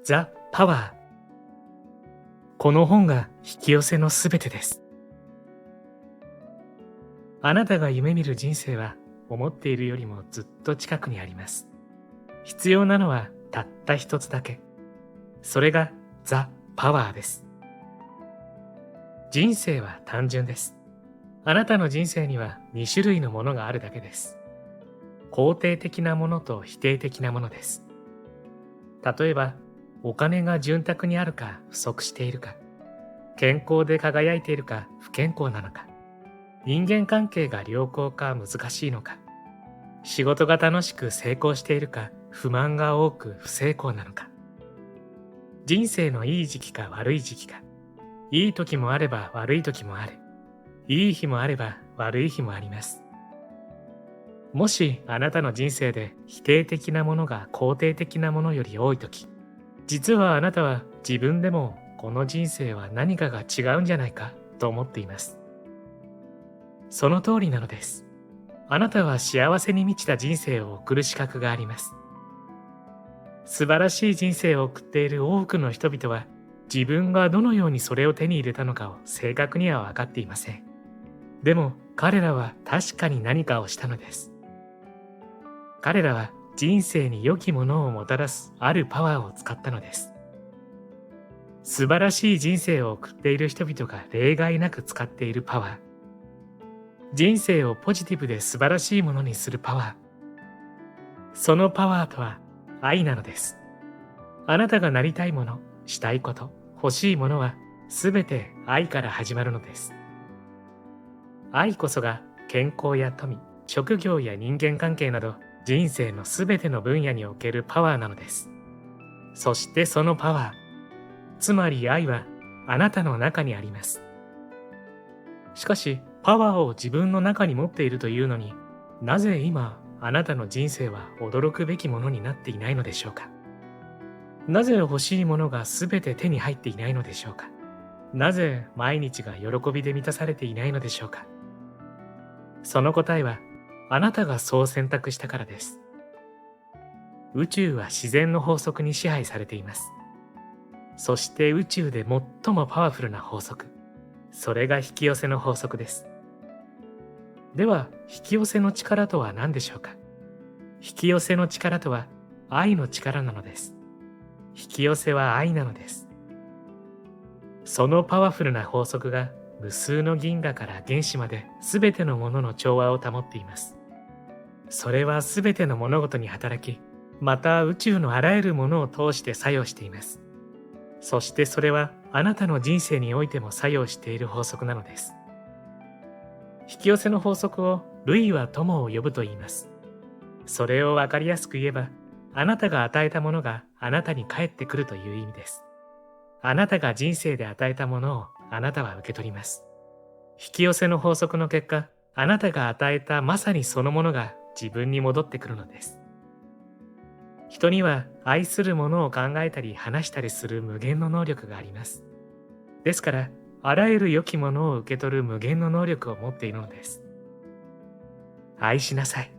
ザ・パワー。この本が引き寄せのすべてです。あなたが夢見る人生は思っているよりもずっと近くにあります。必要なのはたった一つだけ。それがザ・パワーです。人生は単純です。あなたの人生には2種類のものがあるだけです。肯定的なものと否定的なものです。例えば、お金が潤沢にあるか不足しているか、健康で輝いているか不健康なのか、人間関係が良好か難しいのか、仕事が楽しく成功しているか不満が多く不成功なのか、人生のいい時期か悪い時期か、いい時もあれば悪い時もある。いい日もあれば悪い日もあります。もしあなたの人生で否定的なものが肯定的なものより多いとき、実はあなたは自分でもこの人生は何かが違うんじゃないかと思っています。その通りなのです。あなたは幸せに満ちた人生を送る資格があります。素晴らしい人生を送っている多くの人々は自分がどのようにそれを手に入れたのかを正確には分かっていません。でも彼らは確かに何かをしたのです。彼らは人生に良きものをもたらすあるパワーを使ったのです。素晴らしい人生を送っている人々が例外なく使っているパワー。人生をポジティブで素晴らしいものにするパワー。そのパワーとは愛なのです。あなたがなりたいもの、したいこと、欲しいものはすべて愛から始まるのです。愛こそが健康や富、職業や人間関係など人生のすべての分野におけるパワーなのです。そしてそのパワー、つまり愛はあなたの中にあります。しかし、パワーを自分の中に持っているというのに、なぜ今あなたの人生は驚くべきものになっていないのでしょうか。なぜ欲しいものがすべて手に入っていないのでしょうか。なぜ毎日が喜びで満たされていないのでしょうか。その答えは、あなたがそう選択したからです。宇宙は自然の法則に支配されています。そして宇宙で最もパワフルな法則、それが引き寄せの法則です。では、引き寄せの力とは何でしょうか。引き寄せの力とは愛の力なのです。引き寄せは愛なのです。そのパワフルな法則が無数の銀河から原子まで全てのものの調和を保っています。それは全ての物事に働き、また宇宙のあらゆるものを通して作用しています。そしてそれはあなたの人生においても作用している法則なのです。引き寄せの法則を類は友を呼ぶと言います。それを分かりやすく言えば、あなたが与えたものがあなたに返ってくるという意味です。あなたが人生で与えたものをあなたは受け取ります。引き寄せの法則の結果、あなたが与えたまさにそのものが自分に戻ってくるのです。人には愛するものを考えたり話したりする無限の能力があります。ですから、あらゆる良きものを受け取る無限の能力を持っているのです。愛しなさい。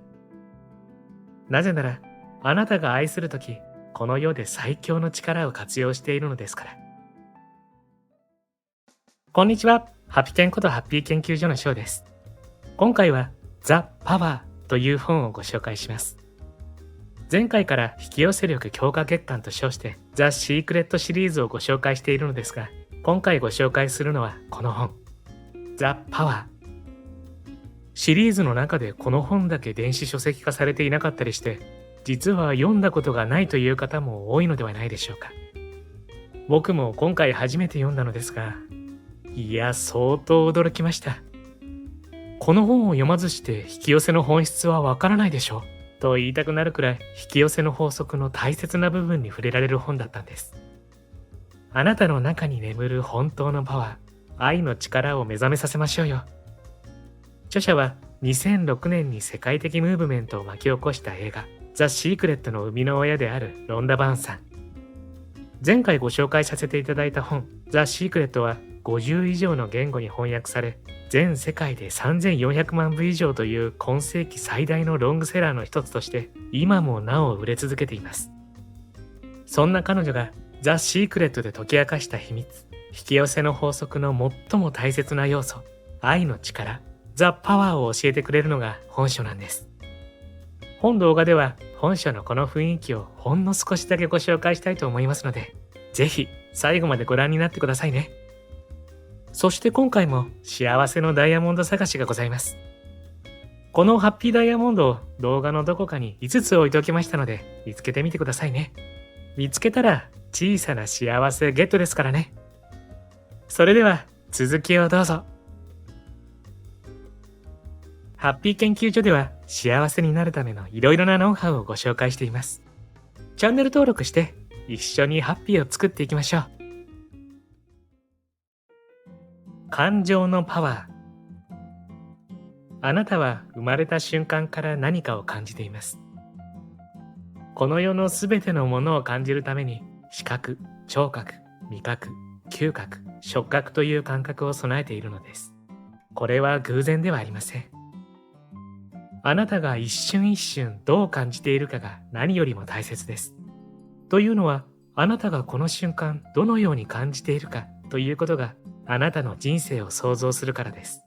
なぜなら、あなたが愛するとき、この世で最強の力を活用しているのですから。こんにちは。ハピケンことハッピー研究所のショウです。今回はザ・パワーという本をご紹介します。前回から引き寄せ力強化月間と称してザ・シークレットシリーズをご紹介しているのですが、今回ご紹介するのはこの本、ザ・パワー。シリーズの中でこの本だけ電子書籍化されていなかったりして、実は読んだことがないという方も多いのではないでしょうか。僕も今回初めて読んだのですが、いや、相当驚きました。この本を読まずして引き寄せの本質はわからないでしょと言いたくなるくらい、引き寄せの法則の大切な部分に触れられる本だったんです。あなたの中に眠る本当のパワー、愛の力を目覚めさせましょうよ。著者は2006年に世界的ムーブメントを巻き起こした映画ザ・シークレットの生みの親であるロンダ・バーンさん。前回ご紹介させていただいた本ザ・シークレットは50以上の言語に翻訳され、全世界で3400万部以上という今世紀最大のロングセラーの一つとして今もなお売れ続けています。そんな彼女がザ・シークレットで解き明かした秘密、引き寄せの法則の最も大切な要素、愛の力、ザ・パワーを教えてくれるのが本書なんです。本動画では本書のこの雰囲気をほんの少しだけご紹介したいと思いますので、ぜひ最後までご覧になってくださいね。そして今回も幸せのダイヤモンド探しがございます。このハッピーダイヤモンドを動画のどこかに5つ置いておきましたので、見つけてみてくださいね。見つけたら小さな幸せゲットですからね。それでは続きをどうぞ。ハッピー研究所では幸せになるためのいろいろなノウハウをご紹介しています。チャンネル登録して一緒にハッピーを作っていきましょう。感情のパワー。あなたは生まれた瞬間から何かを感じています。この世のすべてのものを感じるために視覚、聴覚、味覚、嗅覚、触覚という感覚を備えているのです。これは偶然ではありません。あなたが一瞬一瞬どう感じているかが何よりも大切です。というのは、あなたがこの瞬間どのように感じているかということがあなたの人生を創造するからです。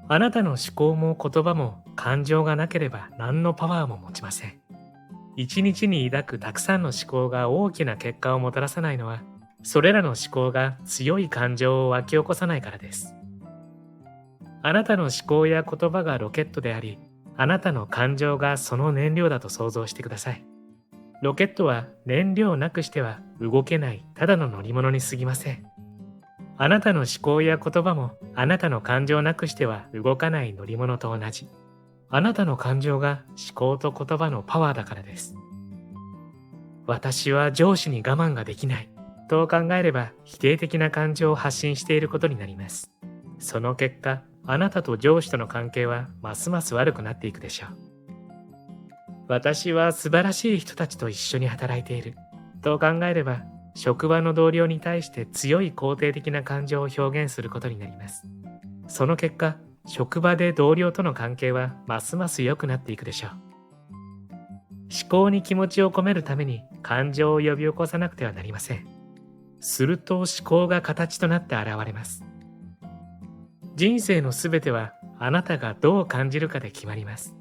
あなたの思考も言葉も感情がなければ何のパワーも持ちません。一日に抱くたくさんの思考が大きな結果をもたらさないのは、それらの思考が強い感情を湧き起こさないからです。あなたの思考や言葉がロケットであり、あなたの感情がその燃料だと想像してください。ロケットは燃料なくしては動けないただの乗り物に過ぎません。あなたの思考や言葉もあなたの感情なくしては動かない乗り物と同じ。あなたの感情が思考と言葉のパワーだからです。私は上司に我慢ができないと考えれば否定的な感情を発信していることになります。その結果、あなたと上司との関係はますます悪くなっていくでしょう。私は素晴らしい人たちと一緒に働いていると考えれば、職場の同僚に対して強い肯定的な感情を表現することになります。その結果、職場で同僚との関係はますます良くなっていくでしょう。思考に気持ちを込めるために感情を呼び起こさなくてはなりません。すると思考が形となって現れます。人生のすべてはあなたがどう感じるかで決まります。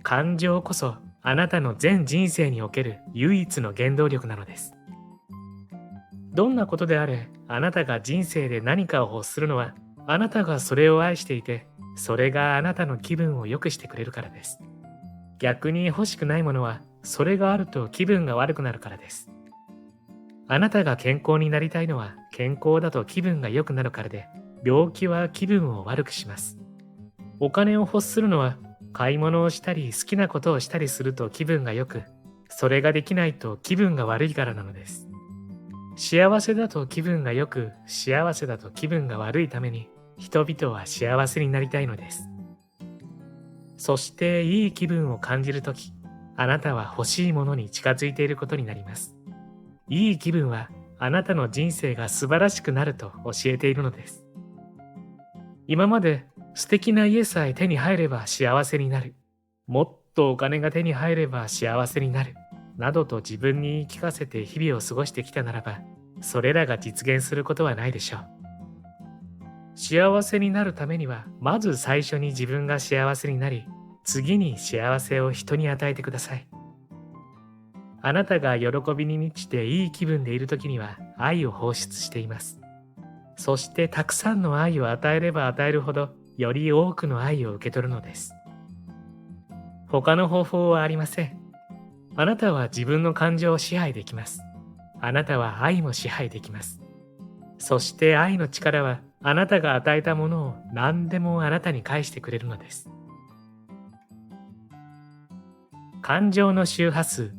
感情こそあなたの全人生における唯一の原動力なのです。どんなことであれ、あなたが人生で何かを欲するのは、あなたがそれを愛していて、それがあなたの気分を良くしてくれるからです。逆に欲しくないものは、それがあると気分が悪くなるからです。あなたが健康になりたいのは、健康だと気分が良くなるからで、病気は気分を悪くします。お金を欲するのは、買い物をしたり好きなことをしたりすると気分が良く、それができないと気分が悪いからなのです。幸せだと気分が良く、幸せだと気分が悪いために、人々は幸せになりたいのです。そしていい気分を感じるとき、あなたは欲しいものに近づいていることになります。いい気分はあなたの人生が素晴らしくなると教えているのです。今まで素敵な家さえ手に入れば幸せになる。もっとお金が手に入れば幸せになる。などと自分に言い聞かせて日々を過ごしてきたならば、それらが実現することはないでしょう。幸せになるためには、まず最初に自分が幸せになり、次に幸せを人に与えてください。あなたが喜びに満ちていい気分でいるときには愛を放出しています。そしてたくさんの愛を与えれば与えるほど、より多くの愛を受け取るのです。他の方法はありません。あなたは自分の感情を支配できます。あなたは愛も支配できます。そして愛の力はあなたが与えたものを何でもあなたに返してくれるのです。感情の周波数。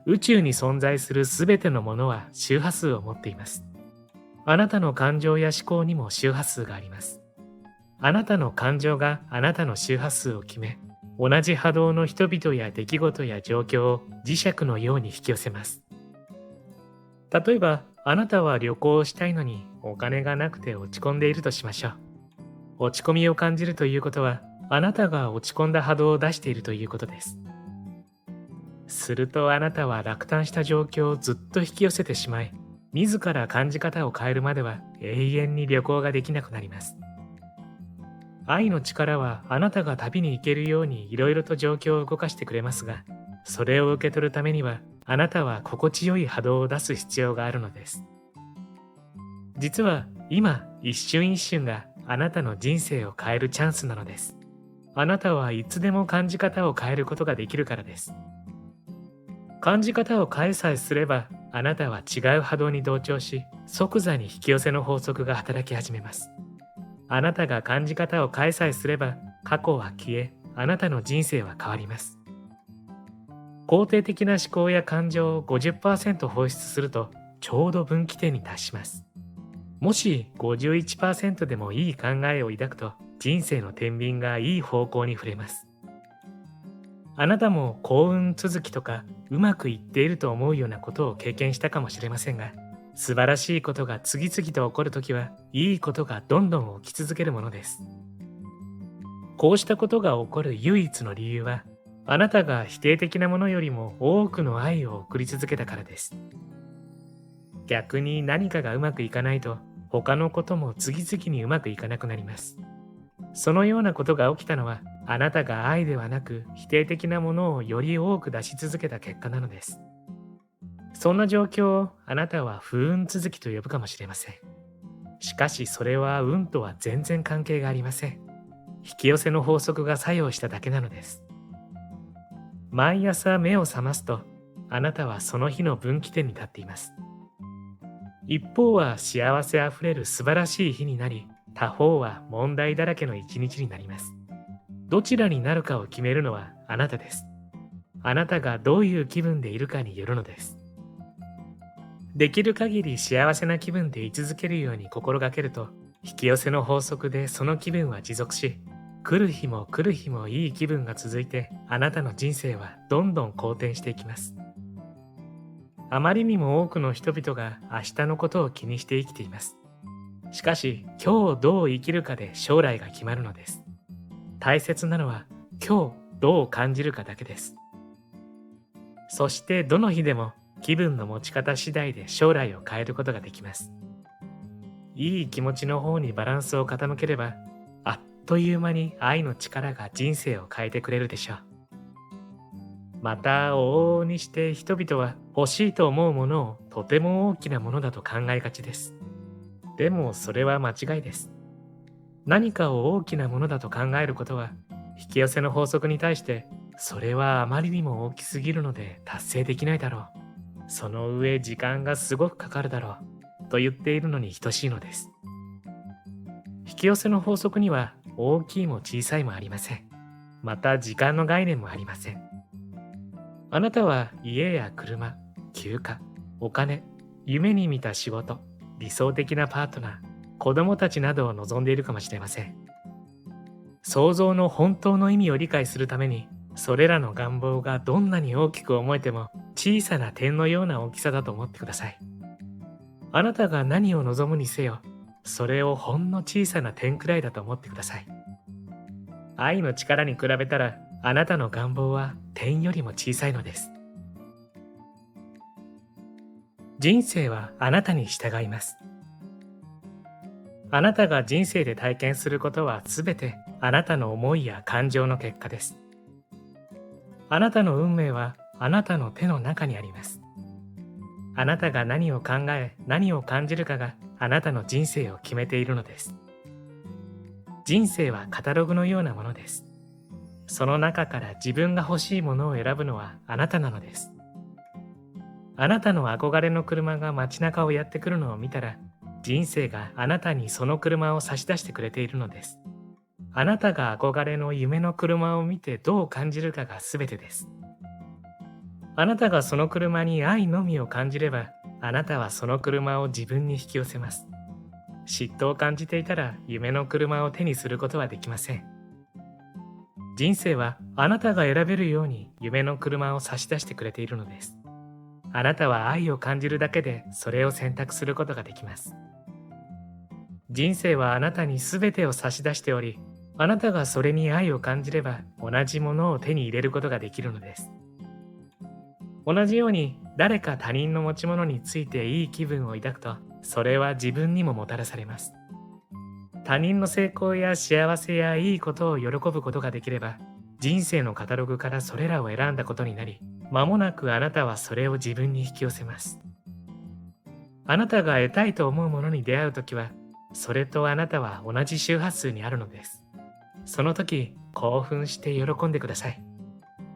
宇宙に存在するすべてのものは周波数を持っています。あなたの感情や思考にも周波数があります。あなたの感情があなたの周波数を決め、同じ波動の人々や出来事や状況を磁石のように引き寄せます。例えば、あなたは旅行をしたいのにお金がなくて落ち込んでいるとしましょう。落ち込みを感じるということは、あなたが落ち込んだ波動を出しているということです。するとあなたは落胆した状況をずっと引き寄せてしまい、自ら感じ方を変えるまでは永遠に旅行ができなくなります。愛の力はあなたが旅に行けるようにいろいろと状況を動かしてくれますが、それを受け取るためにはあなたは心地よい波動を出す必要があるのです。実は今一瞬一瞬があなたの人生を変えるチャンスなのです。あなたはいつでも感じ方を変えることができるからです。感じ方を変えさえすれば、あなたは違う波動に同調し、即座に引き寄せの法則が働き始めます。あなたが感じ方を変えさえすれば、過去は消え、あなたの人生は変わります。肯定的な思考や感情を 50% 放出すると、ちょうど分岐点に達します。もし 51% でもいい考えを抱くと、人生の天秤がいい方向に触れます。あなたも幸運続きとかうまくいっていると思うようなことを経験したかもしれませんが、素晴らしいことが次々と起こるときは、いいことがどんどん起き続けるものです。こうしたことが起こる唯一の理由は、あなたが否定的なものよりも多くの愛を送り続けたからです。逆に何かがうまくいかないと、他のことも次々にうまくいかなくなります。そのようなことが起きたのは、あなたが愛ではなく否定的なものをより多く出し続けた結果なのです。そんな状況をあなたは不運続きと呼ぶかもしれません。しかしそれは運とは全然関係がありません。引き寄せの法則が作用しただけなのです。毎朝目を覚ますと、あなたはその日の分岐点に立っています。一方は幸せあふれる素晴らしい日になり、他方は問題だらけの一日になります。どちらになるかを決めるのはあなたです。あなたがどういう気分でいるかによるのです。できる限り幸せな気分で居続けるように心がけると、引き寄せの法則でその気分は持続し、来る日も来る日もいい気分が続いて、あなたの人生はどんどん好転していきます。あまりにも多くの人々が明日のことを気にして生きています。しかし、今日どう生きるかで将来が決まるのです。大切なのは、今日どう感じるかだけです。そしてどの日でも気分の持ち方次第で将来を変えることができます。いい気持ちの方にバランスを傾ければ、あっという間に愛の力が人生を変えてくれるでしょう。また往々にして人々は欲しいと思うものをとても大きなものだと考えがちです。でもそれは間違いです。何かを大きなものだと考えることは、引き寄せの法則に対して、それはあまりにも大きすぎるので達成できないだろう。その上時間がすごくかかるだろう。と言っているのに等しいのです。引き寄せの法則には大きいも小さいもありません。また時間の概念もありません。あなたは家や車、休暇、お金、夢に見た仕事、理想的なパートナー、子供たちなどを望んでいるかもしれません。想像の本当の意味を理解するために、それらの願望がどんなに大きく思えても小さな点のような大きさだと思ってください。あなたが何を望むにせよ、それをほんの小さな点くらいだと思ってください。愛の力に比べたら、あなたの願望は点よりも小さいのです。人生はあなたに従います。あなたが人生で体験することはすべてあなたの思いや感情の結果です。あなたの運命はあなたの手の中にあります。あなたが何を考え、何を感じるかがあなたの人生を決めているのです。人生はカタログのようなものです。その中から自分が欲しいものを選ぶのはあなたなのです。あなたの憧れの車が街中をやってくるのを見たら、人生があなたにその車を差し出してくれているのです。あなたが憧れの夢の車を見てどう感じるかが全てです。あなたがその車に愛のみを感じれば、あなたはその車を自分に引き寄せます。嫉妬を感じていたら夢の車を手にすることはできません。人生はあなたが選べるように夢の車を差し出してくれているのです。あなたは愛を感じるだけでそれを選択することができます。人生はあなたに全てを差し出しており、あなたがそれに愛を感じれば同じものを手に入れることができるのです。同じように誰か他人の持ち物についていい気分を抱くと、それは自分にももたらされます。他人の成功や幸せやいいことを喜ぶことができれば、人生のカタログからそれらを選んだことになり、間もなくあなたはそれを自分に引き寄せます。あなたが得たいと思うものに出会うときは、それとあなたは同じ周波数にあるのです。その時、興奮して喜んでください。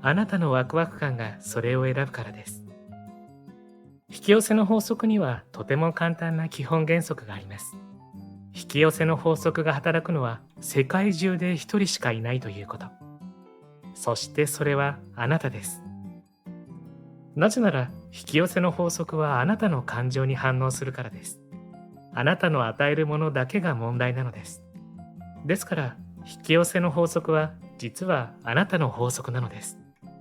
あなたのワクワク感がそれを選ぶからです。引き寄せの法則にはとても簡単な基本原則があります。引き寄せの法則が働くのは世界中で一人しかいないということ。そしてそれはあなたです。なぜなら引き寄せの法則はあなたの感情に反応するからです。あなたの与えるものだけが問題なのです。ですから引き寄せの法則は実はあなたの法則なのです。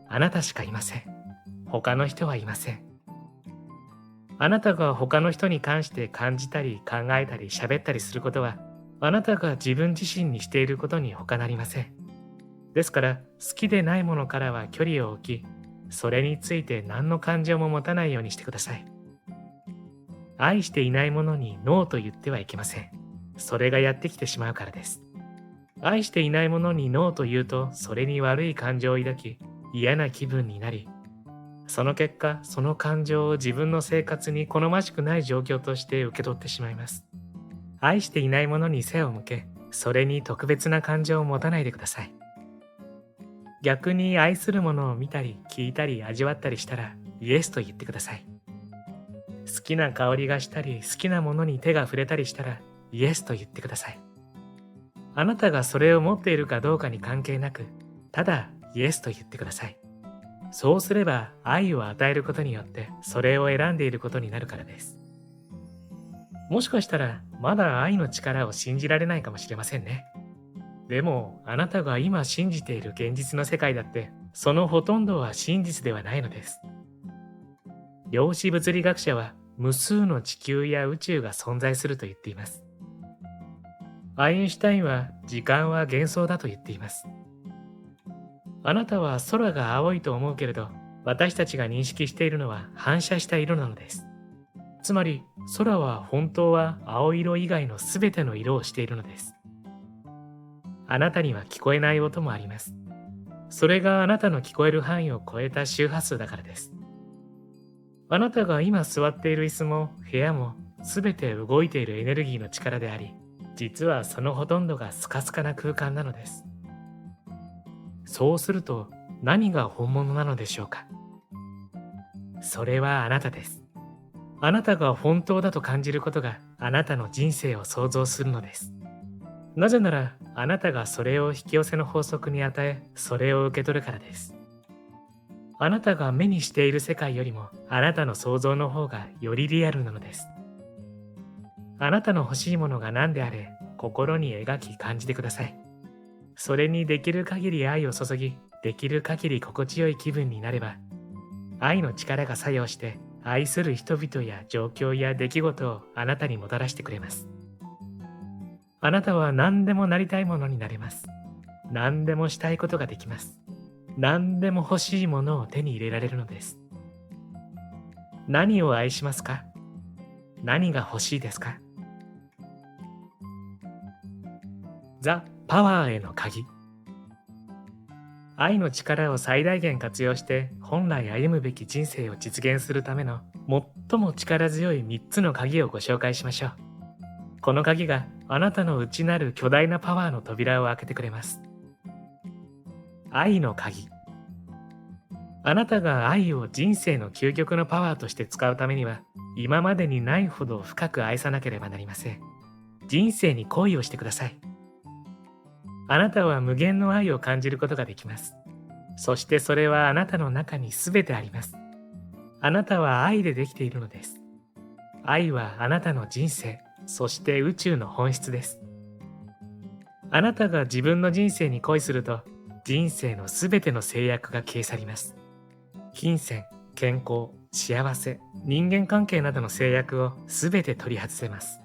あなたしかいません。他の人はいません。あなたが他の人に関して感じたり考えたり喋ったりすることは、あなたが自分自身にしていることに他なりません。ですから、好きでないものからは距離を置き、それについて何の感情も持たないようにしてください。愛していないものにノーと言ってはいけません。それがやってきてしまうからです。愛していないものにノーと言うと、それに悪い感情を抱き、嫌な気分になり、その結果、その感情を自分の生活に好ましくない状況として受け取ってしまいます。愛していないものに背を向け、それに特別な感情を持たないでください。逆に愛するものを見たり聞いたり味わったりしたらイエスと言ってください。好きな香りがしたり好きなものに手が触れたりしたらイエスと言ってください。あなたがそれを持っているかどうかに関係なく、ただイエスと言ってください。そうすれば愛を与えることによってそれを選んでいることになるからです。もしかしたらまだ愛の力を信じられないかもしれませんね。でもあなたが今信じている現実の世界だってそのほとんどは真実ではないのです。量子物理学者は無数の地球や宇宙が存在すると言っています。アインシュタインは時間は幻想だと言っています。あなたは空が青いと思うけれど、私たちが認識しているのは反射した色なのです。つまり空は本当は青色以外のすべての色をしているのです。あなたには聞こえない音もあります。それがあなたの聞こえる範囲を超えた周波数だからです。あなたが今座っている椅子も部屋もすべて動いているエネルギーの力であり、実はそのほとんどがスカスカな空間なのです。そうすると何が本物なのでしょうか。それはあなたです。あなたが本当だと感じることがあなたの人生を創造するのです。なぜならあなたがそれを引き寄せの法則に与え、それを受け取るからです。あなたが目にしている世界よりもあなたの想像の方がよりリアルなのです。あなたの欲しいものが何であれ、心に描き感じてください。それにできる限り愛を注ぎ、できる限り心地よい気分になれば、愛の力が作用して愛する人々や状況や出来事をあなたにもたらしてくれます。あなたは何でもなりたいものになれます。何でもしたいことができます。何でも欲しいものを手に入れられるのです。何を愛しますか？何が欲しいですか？ザ・パワーへの鍵。愛の力を最大限活用して本来歩むべき人生を実現するための最も力強い3つの鍵をご紹介しましょう。この鍵があなたの内なる巨大なパワーの扉を開けてくれます。愛の鍵。あなたが愛を人生の究極のパワーとして使うためには、今までにないほど深く愛さなければなりません。人生に恋をしてください。あなたは無限の愛を感じることができます。そしてそれはあなたの中にすべてあります。あなたは愛でできているのです。愛はあなたの人生、そして宇宙の本質です。あなたが自分の人生に恋すると、人生のすべての制約が消え去ります。金銭、健康、幸せ、人間関係などの制約をすべて取り外せます。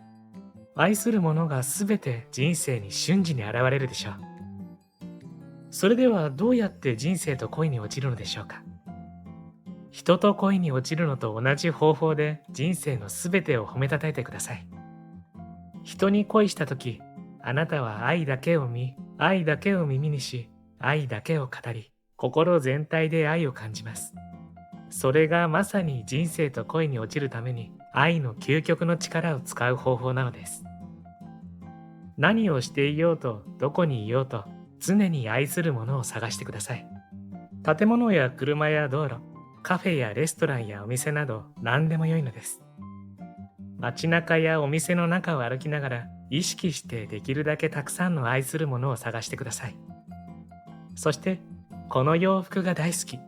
愛するものがすべて人生に瞬時に現れるでしょう。それではどうやって人生と恋に落ちるのでしょうか。人と恋に落ちるのと同じ方法で人生のすべてを褒めたたえてください。人に恋したとき、あなたは愛だけを見、愛だけを耳にし、愛だけを語り、心全体で愛を感じます。それがまさに人生と恋に落ちるために愛の究極の力を使う方法なのです。何をしていようとどこにいようと常に愛するものを探してください。建物や車や道路、カフェやレストランやお店など何でもよいのです。街中やお店の中を歩きながら意識してできるだけたくさんの愛するものを探してください。そしてこの洋服が大好き、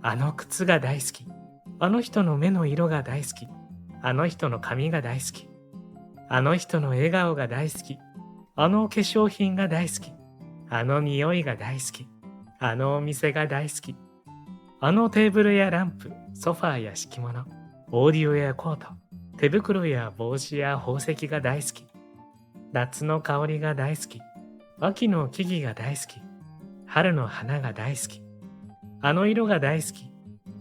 あの靴が大好き、あの人の目の色が大好き、あの人の髪が大好き、あの人の笑顔が大好き、あの化粧品が大好き、あの匂いが大好き、あのお店が大好き、あのテーブルやランプ、ソファーや敷物、オーディオやコート、手袋や帽子や宝石が大好き、夏の香りが大好き、秋の木々が大好き、春の花が大好き、あの色が大好き、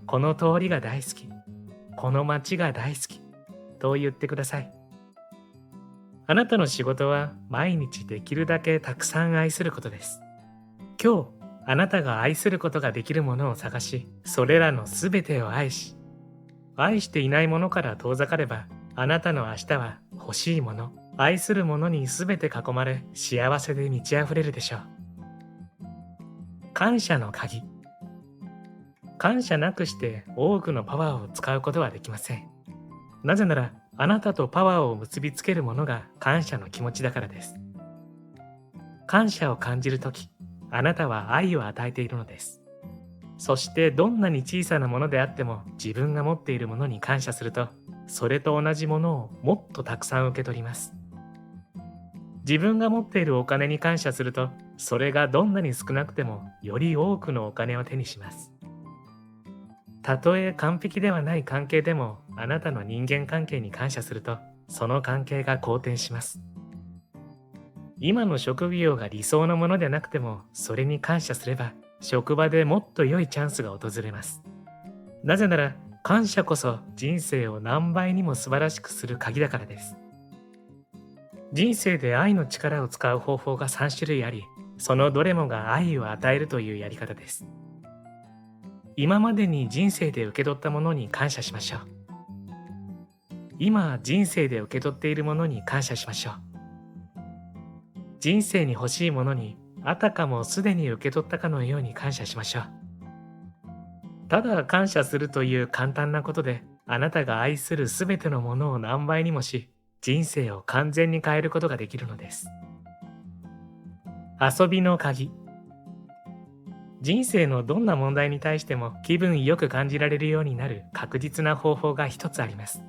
この通りが大好き、この街が大好き、と言ってください。あなたの仕事は毎日できるだけたくさん愛することです。今日、あなたが愛することができるものを探し、それらのすべてを愛し、愛していないものから遠ざかれば、あなたの明日は欲しいもの、愛するものにすべて囲まれ、幸せで満ち溢れるでしょう。感謝の鍵。感謝なくして多くのパワーを使うことはできません。なぜなら、あなたとパワーを結びつけるものが感謝の気持ちだからです。感謝を感じるとき、あなたは愛を与えているのです。そしてどんなに小さなものであっても自分が持っているものに感謝すると、それと同じものをもっとたくさん受け取ります。自分が持っているお金に感謝すると、それがどんなに少なくてもより多くのお金を手にします。たとえ完璧ではない関係でも、あなたの人間関係に感謝すると、その関係が好転します。今の職業が理想のものでなくても、それに感謝すれば、職場でもっと良いチャンスが訪れます。なぜなら、感謝こそ人生を何倍にも素晴らしくする鍵だからです。人生で愛の力を使う方法が3種類あり、そのどれもが愛を与えるというやり方です。今までに人生で受け取ったものに感謝しましょう。今人生で受け取っているものに感謝しましょう。人生に欲しいものにあたかもすでに受け取ったかのように感謝しましょう。ただ感謝するという簡単なことで、あなたが愛するすべてのものを何倍にもし、人生を完全に変えることができるのです。遊びの鍵。人生のどんな問題に対しても気分よく感じられるようになる確実な方法が一つあります。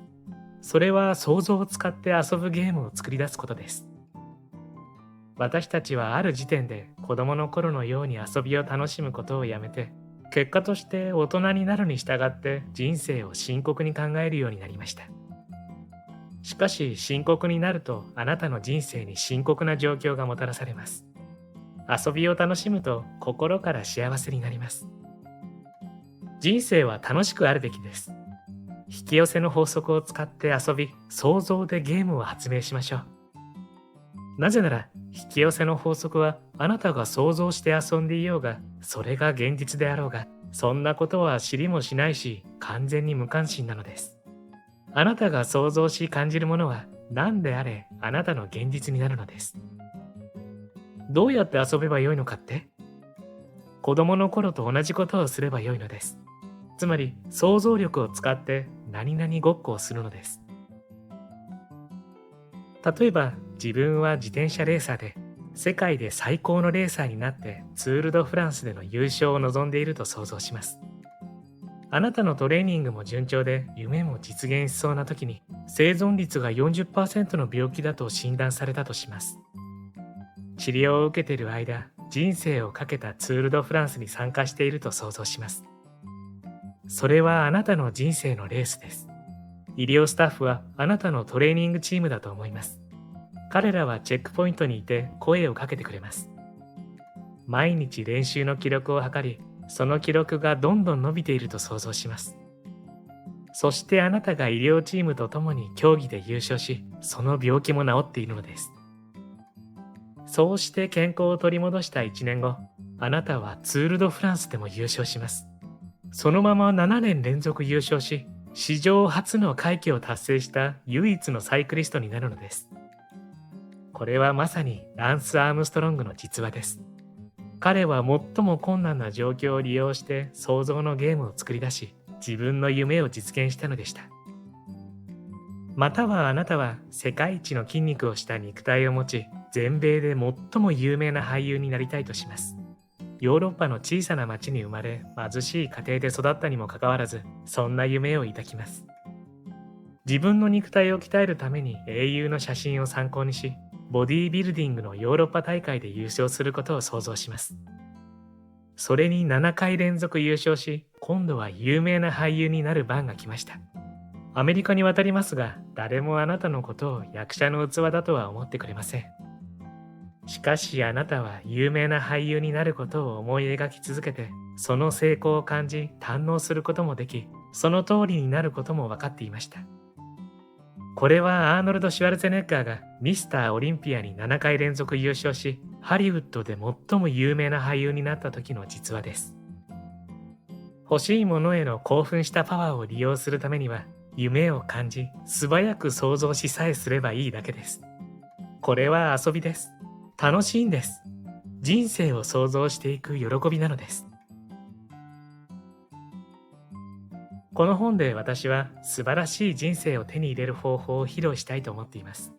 それは想像を使って遊ぶゲームを作り出すことです。私たちはある時点で子供の頃のように遊びを楽しむことをやめて、結果として大人になるに従って人生を深刻に考えるようになりました。しかし深刻になるとあなたの人生に深刻な状況がもたらされます。遊びを楽しむと心から幸せになります。人生は楽しくあるべきです。引き寄せの法則を使って遊び、想像でゲームを発明しましょう。なぜなら、引き寄せの法則はあなたが想像して遊んでいようが、それが現実であろうが、そんなことは知りもしないし、完全に無関心なのです。あなたが想像し感じるものは何であれあなたの現実になるのです。どうやって遊べばよいのかって？子供の頃と同じことをすればよいのです。つまり想像力を使って何々ごっこをするのです。例えば自分は自転車レーサーで世界で最高のレーサーになってツール・ド・フランスでの優勝を望んでいると想像します。あなたのトレーニングも順調で夢も実現しそうな時に生存率が 40% の病気だと診断されたとします。治療を受けている間、人生をかけたツール・ド・フランスに参加していると想像します。それはあなたの人生のレースです。医療スタッフはあなたのトレーニングチームだと思います。彼らはチェックポイントにいて声をかけてくれます。毎日練習の記録を測り、その記録がどんどん伸びていると想像します。そしてあなたが医療チームと共に競技で優勝し、その病気も治っているのです。そうして健康を取り戻した1年後、あなたはツール・ド・フランスでも優勝します。そのまま7年連続優勝し、史上初の快挙を達成した唯一のサイクリストになるのです。これはまさにランス・アームストロングの実話です。彼は最も困難な状況を利用して想像のゲームを作り出し、自分の夢を実現したのでした。またはあなたは世界一の筋肉をした肉体を持ち、全米で最も有名な俳優になりたいとします。ヨーロッパの小さな町に生まれ、貧しい家庭で育ったにもかかわらず、そんな夢を抱きます。自分の肉体を鍛えるために英雄の写真を参考にし、ボディービルディングのヨーロッパ大会で優勝することを想像します。それに7回連続優勝し、今度は有名な俳優になる番が来ました。アメリカに渡りますが、誰もあなたのことを役者の器だとは思ってくれません。しかしあなたは有名な俳優になることを思い描き続けて、その成功を感じ堪能することもでき、その通りになることも分かっていました。これはアーノルド・シュワルツェネッガーがミスター・オリンピアに7回連続優勝し、ハリウッドで最も有名な俳優になった時の実話です。欲しいものへの興奮したパワーを利用するためには、夢を感じ、素早く想像しさえすればいいだけです。これは遊びです。楽しいんです。人生を想像していく喜びなのです。この本で私は素晴らしい人生を手に入れる方法を披露したいと思っています。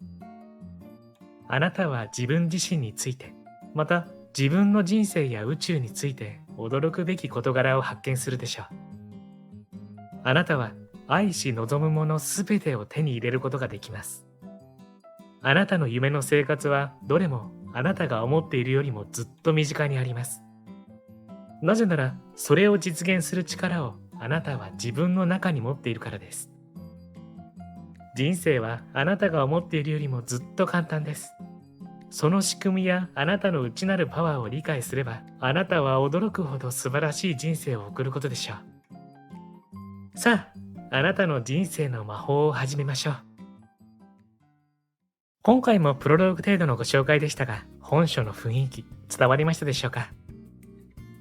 あなたは自分自身について、また自分の人生や宇宙について驚くべき事柄を発見するでしょう。あなたは愛し望むものすべてを手に入れることができます。あなたの夢の生活はどれもあなたが思っているよりもずっと身近にあります。なぜなら、それを実現する力をあなたは自分の中に持っているからです。人生はあなたが思っているよりもずっと簡単です。その仕組みやあなたの内なるパワーを理解すれば、あなたは驚くほど素晴らしい人生を送ることでしょう。さあ、あなたの人生の魔法を始めましょう。今回もプロローグ程度のご紹介でしたが、本書の雰囲気伝わりましたでしょうか？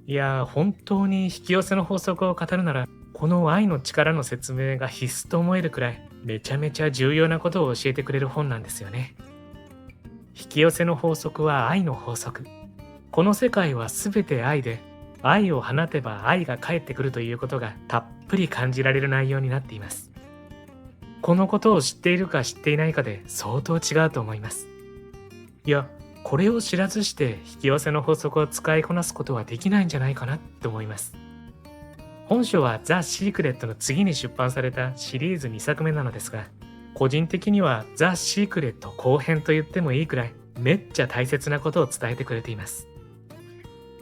いや本当に引き寄せの法則を語るなら、この愛の力の説明が必須と思えるくらい、めちゃめちゃ重要なことを教えてくれる本なんですよね。引き寄せの法則は愛の法則。この世界は全て愛で、愛を放てば愛が返ってくるということがたっぷり感じられる内容になっています。このことを知っているか知っていないかで相当違うと思います。いや、これを知らずして引き寄せの法則を使いこなすことはできないんじゃないかなと思います。本書はザ・シークレットの次に出版されたシリーズ2作目なのですが、個人的にはザ・シークレット後編と言ってもいいくらいめっちゃ大切なことを伝えてくれています。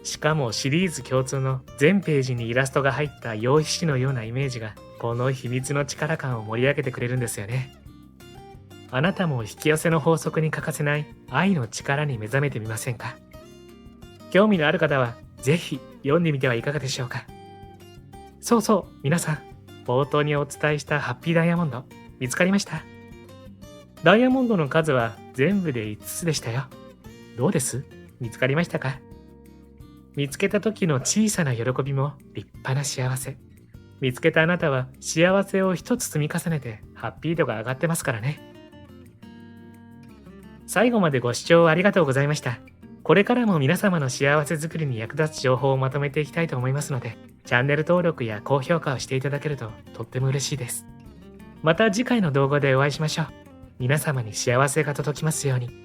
しかもシリーズ共通の全ページにイラストが入った用紙紙のようなイメージが、この秘密の力感を盛り上げてくれるんですよね。あなたも引き寄せの法則に欠かせない愛の力に目覚めてみませんか？興味のある方はぜひ読んでみてはいかがでしょうか。そうそう、皆さん、冒頭にお伝えしたハッピーダイヤモンド見つかりました？ダイヤモンドの数は全部で5つでしたよ。どうです？見つかりましたか？見つけた時の小さな喜びも立派な幸せ。見つけたあなたは幸せを一つ積み重ねてハッピー度が上がってますからね。最後までご視聴ありがとうございました。これからも皆様の幸せづくりに役立つ情報をまとめていきたいと思いますので、チャンネル登録や高評価をしていただけるととっても嬉しいです。また次回の動画でお会いしましょう。皆様に幸せが届きますように。